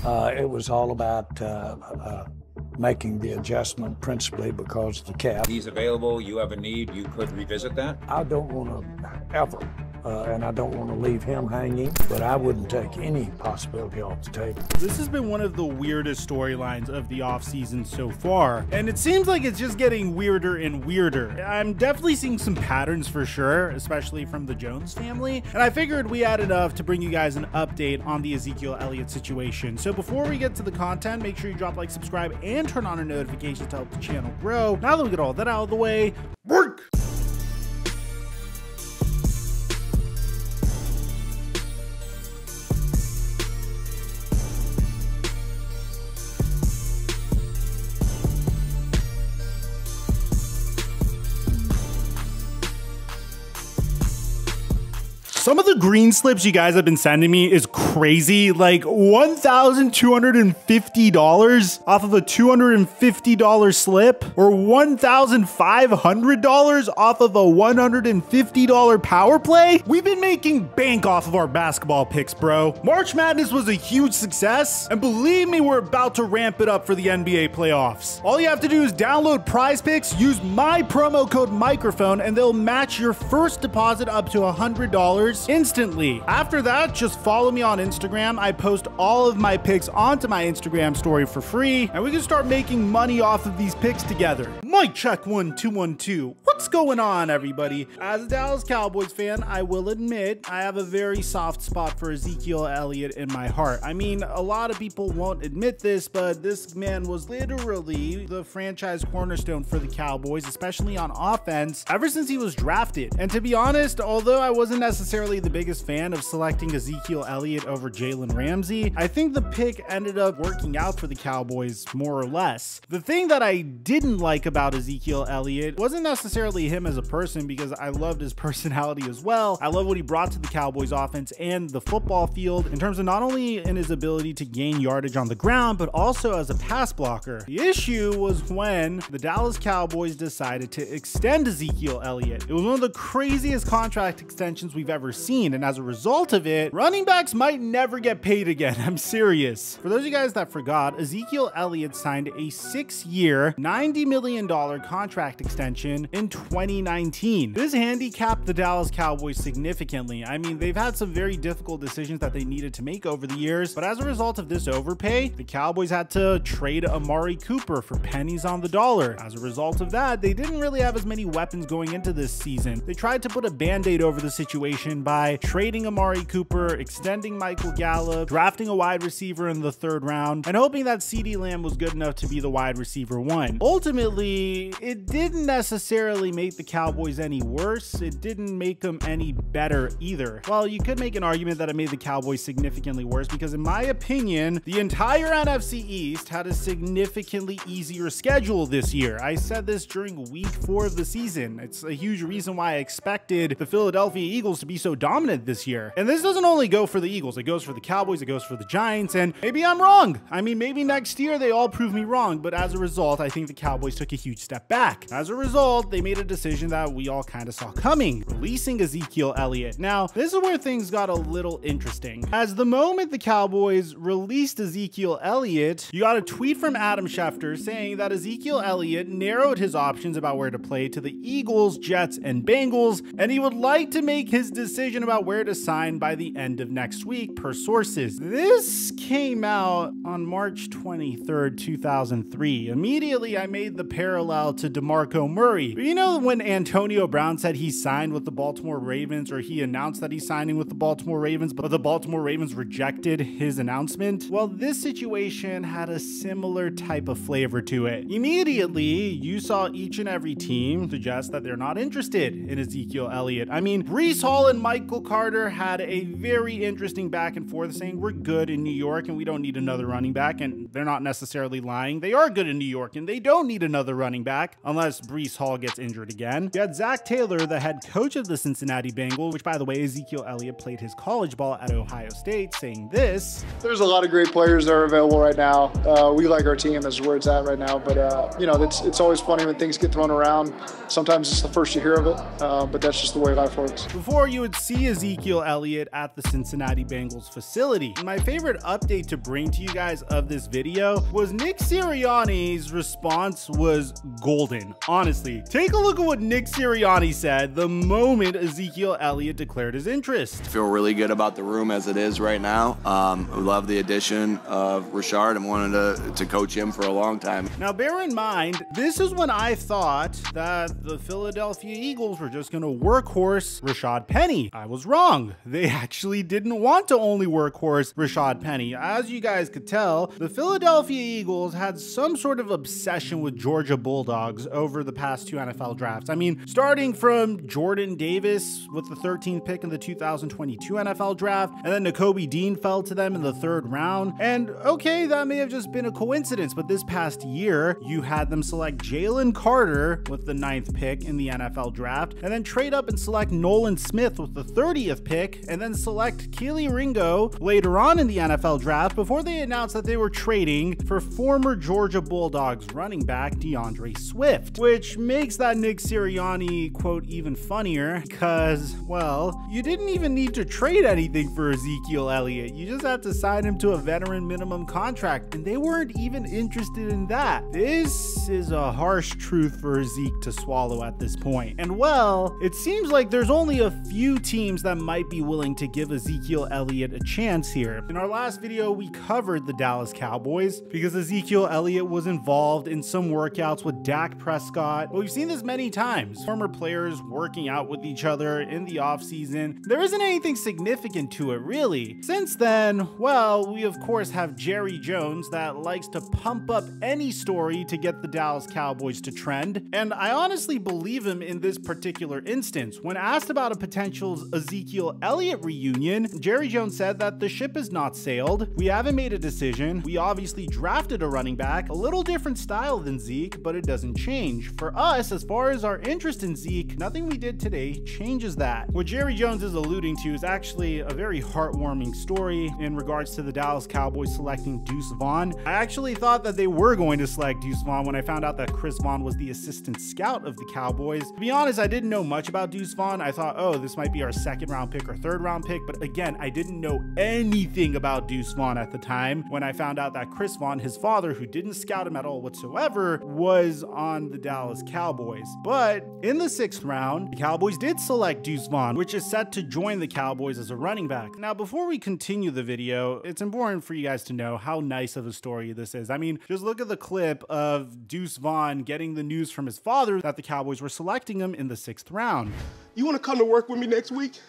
It was all about making the adjustment principally because of the cap. He's available, you have a need, you could revisit that? I don't want to ever, and I don't want to leave him hanging, but I wouldn't take any possibility off the table. This has been one of the weirdest storylines of the offseason so far, and it seems like it's just getting weirder and weirder. I'm definitely seeing some patterns for sure, especially from the Jones family, and I figured we had enough to bring you guys an update on the Ezekiel Elliott situation. So before we get to the content, make sure you drop like, subscribe, and turn on our notifications to help the channel grow. Now that we get all that out of the way, work! Some of the green slips you guys have been sending me is crazy, like $1,250 off of a $250 slip, or $1,500 off of a $150 power play. We've been making bank off of our basketball picks, bro. March Madness was a huge success, and believe me, we're about to ramp it up for the NBA playoffs. All you have to do is download Prize Picks, use my promo code microphone, and they'll match your first deposit up to $100 instantly. After that, just follow me on Instagram. I post all of my picks onto my Instagram story for free, and we can start making money off of these picks together. Mic check 1 2 1 2. What's going on, everybody? As a Dallas Cowboys fan, I will admit I have a very soft spot for Ezekiel Elliott in my heart. I mean, a lot of people won't admit this, but this man was literally the franchise cornerstone for the Cowboys, especially on offense, ever since he was drafted. And to be honest, although I wasn't necessarily the biggest fan of selecting Ezekiel Elliott over Jalen Ramsey, I think the pick ended up working out for the Cowboys more or less. The thing that I didn't like about Ezekiel Elliott wasn't necessarily him as a person, because I loved his personality as well. I love what he brought to the Cowboys offense and the football field in terms of not only in his ability to gain yardage on the ground, but also as a pass blocker. The issue was when the Dallas Cowboys decided to extend Ezekiel Elliott. It was one of the craziest contract extensions we've ever seen, and as a result of it, running backs might never get paid again. I'm serious. For those of you guys that forgot, Ezekiel Elliott signed a 6-year, $90 million contract extension in 2019. This handicapped the Dallas Cowboys significantly. I mean, they've had some very difficult decisions that they needed to make over the years, but as a result of this overpay, the Cowboys had to trade Amari Cooper for pennies on the dollar. As a result of that, they didn't really have as many weapons going into this season. They tried to put a band-aid over the situation by trading Amari Cooper, extending Michael Gallup, drafting a wide receiver in the 3rd round, and hoping that CeeDee Lamb was good enough to be the wide receiver 1. Ultimately, it didn't necessarily make the Cowboys any worse. It didn't make them any better either. Well, you could make an argument that it made the Cowboys significantly worse, because in my opinion, the entire NFC East had a significantly easier schedule this year. I said this during week 4 of the season. It's a huge reason why I expected the Philadelphia Eagles to be so dominant this year. And this doesn't only go for the Eagles, it goes for the Cowboys, it goes for the Giants, and maybe I'm wrong. I mean, maybe next year they all prove me wrong, but as a result, I think the Cowboys took a huge step back. As a result, they made a decision that we all kind of saw coming, releasing Ezekiel Elliott. Now, this is where things got a little interesting. As the moment the Cowboys released Ezekiel Elliott, you got a tweet from Adam Schefter saying that Ezekiel Elliott narrowed his options about where to play to the Eagles, Jets, and Bengals, and he would like to make his decision about where to sign by the end of next week, per sources. This came out on March 23rd, 2003. Immediately, I made the parallel to DeMarco Murray. But you know when Antonio Brown said he signed with the Baltimore Ravens, or he announced that he's signing with the Baltimore Ravens, but the Baltimore Ravens rejected his announcement? Well, this situation had a similar type of flavor to it. Immediately, you saw each and every team suggest that they're not interested in Ezekiel Elliott. I mean, Breece Hall and Michael Carter had a very interesting back and forth saying we're good in New York and we don't need another running back, and they're not necessarily lying. They are good in New York and they don't need another running back unless Breece Hall gets injured injured again. You had Zach Taylor, the head coach of the Cincinnati Bengals, which by the way, Ezekiel Elliott played his college ball at Ohio State, saying this. There's a lot of great players that are available right now. We like our team is where it's at right now, but you know, it's always funny when things get thrown around. Sometimes it's the first you hear of it, but that's just the way life works. Before you would see Ezekiel Elliott at the Cincinnati Bengals facility. My favorite update to bring to you guys of this video was Nick Sirianni's response was golden. Honestly, take a look at what Nick Sirianni said the moment Ezekiel Elliott declared his interest. I feel really good about the room as it is right now. We love the addition of Rashard and wanted to coach him for a long time. Now bear in mind, this is when I thought that the Philadelphia Eagles were just going to workhorse Rashad Penny. I was wrong. They actually didn't want to only workhorse Rashad Penny. As you guys could tell, the Philadelphia Eagles had some sort of obsession with Georgia Bulldogs over the past 2 NFL drafts. I mean, starting from Jordan Davis with the 13th pick in the 2022 NFL draft, and then Nakobe Dean fell to them in the 3rd round. And okay, that may have just been a coincidence, but this past year, you had them select Jalen Carter with the 9th pick in the NFL draft, and then trade up and select Nolan Smith with the 30th pick, and then select Kelee Ringo later on in the NFL draft before they announced that they were trading for former Georgia Bulldogs running back DeAndre Swift, which makes that Nick Sirianni quote even funnier because, well, you didn't even need to trade anything for Ezekiel Elliott. You just had to sign him to a veteran minimum contract, and they weren't even interested in that. This is a harsh truth for Zeke to swallow at this point. And well, it seems like there's only a few teams that might be willing to give Ezekiel Elliott a chance here. In our last video, we covered the Dallas Cowboys because Ezekiel Elliott was involved in some workouts with Dak Prescott. Well, we've seen this many times. Former players working out with each other in the offseason. There isn't anything significant to it, really. Since then, well, we of course have Jerry Jones that likes to pump up any story to get the Dallas Cowboys to trend. And I honestly believe him in this particular instance. When asked about a potential Ezekiel Elliott reunion, Jerry Jones said that the ship has not sailed. We haven't made a decision. We obviously drafted a running back, a little different style than Zeke, but it doesn't change. For us, as far as our interest in Zeke, nothing we did today changes that. What Jerry Jones is alluding to is actually a very heartwarming story in regards to the Dallas Cowboys selecting Deuce Vaughn. I actually thought that they were going to select Deuce Vaughn when I found out that Chris Vaughn was the assistant scout of the Cowboys. To be honest, I didn't know much about Deuce Vaughn. I thought, oh, this might be our 2nd round pick or 3rd round pick, but again, I didn't know anything about Deuce Vaughn at the time when I found out that Chris Vaughn, his father, who didn't scout him at all whatsoever, was on the Dallas Cowboys. But in the 6th round, the Cowboys did select Deuce Vaughn, which is set to join the Cowboys as a running back. Now, before we continue the video, it's important for you guys to know how nice of a story this is. I mean, just look at the clip of Deuce Vaughn getting the news from his father that the Cowboys were selecting him in the 6th round. You want to come to work with me next week?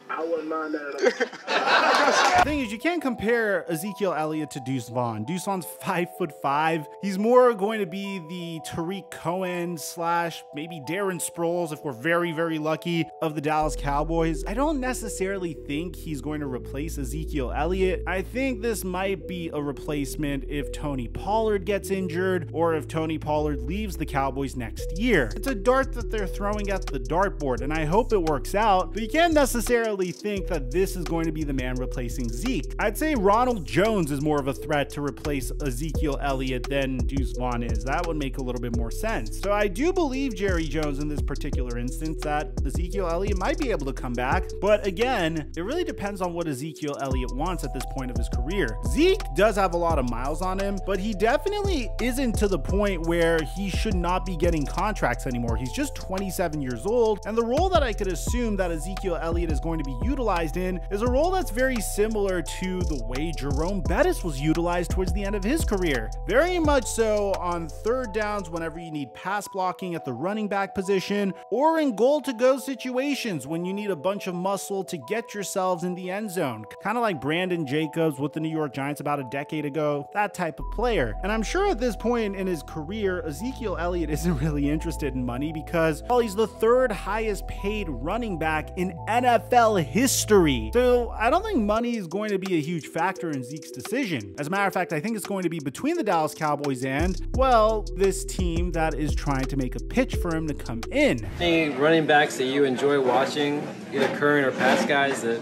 I wouldn't mind that at all. The thing is, you can't compare Ezekiel Elliott to Deuce Vaughn. Deuce Vaughn's 5'5". He's more going to be the Tariq Cohen / maybe Darren Sproles, if we're very, very lucky, of the Dallas Cowboys. I don't necessarily think he's going to replace Ezekiel Elliott. I think this might be a replacement if Tony Pollard gets injured or if Tony Pollard leaves the Cowboys next year. It's a dart that they're throwing at the dartboard, and I hope it works out, but you can't necessarily think that this is going to be the man replacing Zeke. I'd say Ronald Jones is more of a threat to replace Ezekiel Elliott than Deuce Vaughn is. That would make a little bit more sense. So I do believe Jerry Jones in this particular instance that Ezekiel Elliott might be able to come back. But again, it really depends on what Ezekiel Elliott wants at this point of his career. Zeke does have a lot of miles on him, but he definitely isn't to the point where he should not be getting contracts anymore. He's just 27 years old, and the role that I could assume that Ezekiel Elliott is going to be utilized in is a role that's very similar to the way Jerome Bettis was utilized towards the end of his career. Very much so on 3rd downs whenever you need pass blocking at the running back position, or in goal-to-go situations when you need a bunch of muscle to get yourselves in the end zone. Kind of like Brandon Jacobs with the New York Giants about a decade ago, that type of player. And I'm sure at this point in his career, Ezekiel Elliott isn't really interested in money because, well, he's the 3rd highest paid running back in NFL NFL history. So I don't think money is going to be a huge factor in Zeke's decision. As a matter of fact, I think it's going to be between the Dallas Cowboys and, well, this team that is trying to make a pitch for him to come in. Any running backs that you enjoy watching, either current or past guys that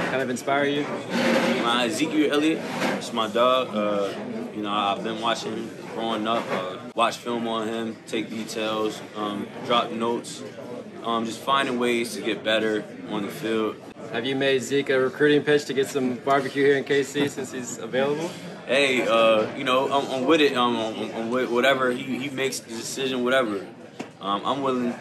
kind of inspire you? Ezekiel Elliott, it's my dog. You know, I've been watching him growing up, watch film on him, take details, drop notes, just finding ways to get better on the field. Have you made Zeke a recruiting pitch to get some barbecue here in KC since he's available? Hey, you know, I'm with it. I'm with whatever he makes the decision, whatever. I'm willing,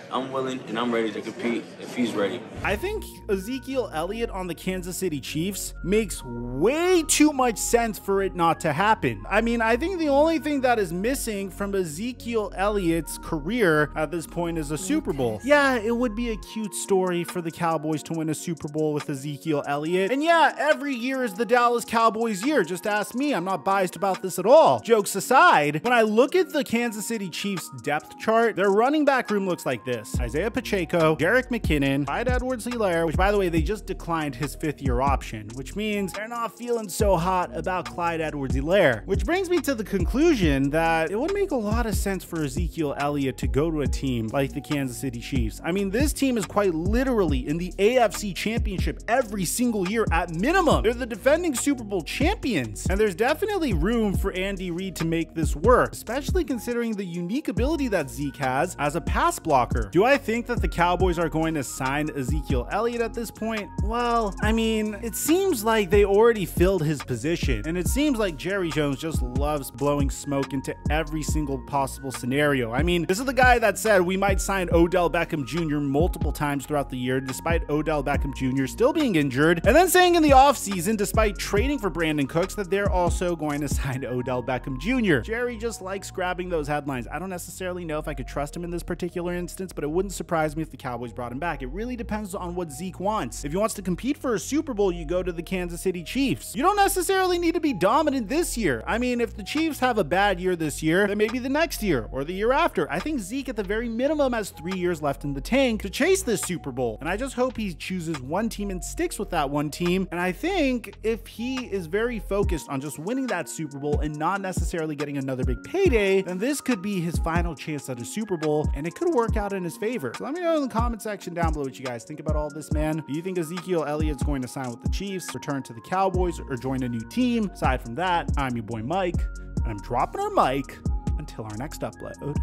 and I'm ready to compete if he's ready. I think Ezekiel Elliott on the Kansas City Chiefs makes way too much sense for it not to happen. I mean, I think the only thing that is missing from Ezekiel Elliott's career at this point is a Super Bowl. Yeah, it would be a cute story for the Cowboys to win a Super Bowl with Ezekiel Elliott. And yeah, every year is the Dallas Cowboys year. Just ask me. I'm not biased about this at all. Jokes aside, when I look at the Kansas City Chiefs depth chart, their running back room looks like this: Isaiah Pacheco, Jerick McKinnon, Clyde Edwards-Helaire, which by the way, they just declined his 5th-year option, which means they're not feeling so hot about Clyde Edwards-Helaire. Which brings me to the conclusion that it would make a lot of sense for Ezekiel Elliott to go to a team like the Kansas City Chiefs. I mean, this team is quite literally in the AFC Championship every single year at minimum. They're the defending Super Bowl champions, and there's definitely room for Andy Reid to make this work, especially considering the unique ability that Zeke has as a pass blocker. Do I think that the Cowboys are going to sign Ezekiel Elliott at this point? Well, I mean, it seems like they already filled his position, and it seems like Jerry Jones just loves blowing smoke into every single possible scenario. I mean, this is the guy that said we might sign Odell Beckham Jr. multiple times throughout the year, despite Odell Beckham Jr. still being injured, and then saying in the offseason, despite trading for Brandon Cooks, that they're also going to sign Odell Beckham Jr. Jerry just likes grabbing those headlines. I don't necessarily know if I could trust him in this particular instance, but it wouldn't surprise me if the Cowboys brought him back. It really depends on what Zeke wants. If he wants to compete for a Super Bowl, you go to the Kansas City Chiefs. You don't necessarily need to be dominant this year. I mean, if the Chiefs have a bad year this year, then maybe the next year or the year after. I think Zeke at the very minimum has 3 years left in the tank to chase this Super Bowl. And I just hope he chooses one team and sticks with that one team. And I think if he is very focused on just winning that Super Bowl and not necessarily getting another big payday, then this could be his final chance at a Super Bowl, and it could work out in his favor. So let me know in the comment section down below what you guys think about all this, man. Do you think Ezekiel Elliott's going to sign with the Chiefs, return to the Cowboys, or join a new team? Aside from that, I'm your boy Mike, and I'm dropping our mic until our next upload.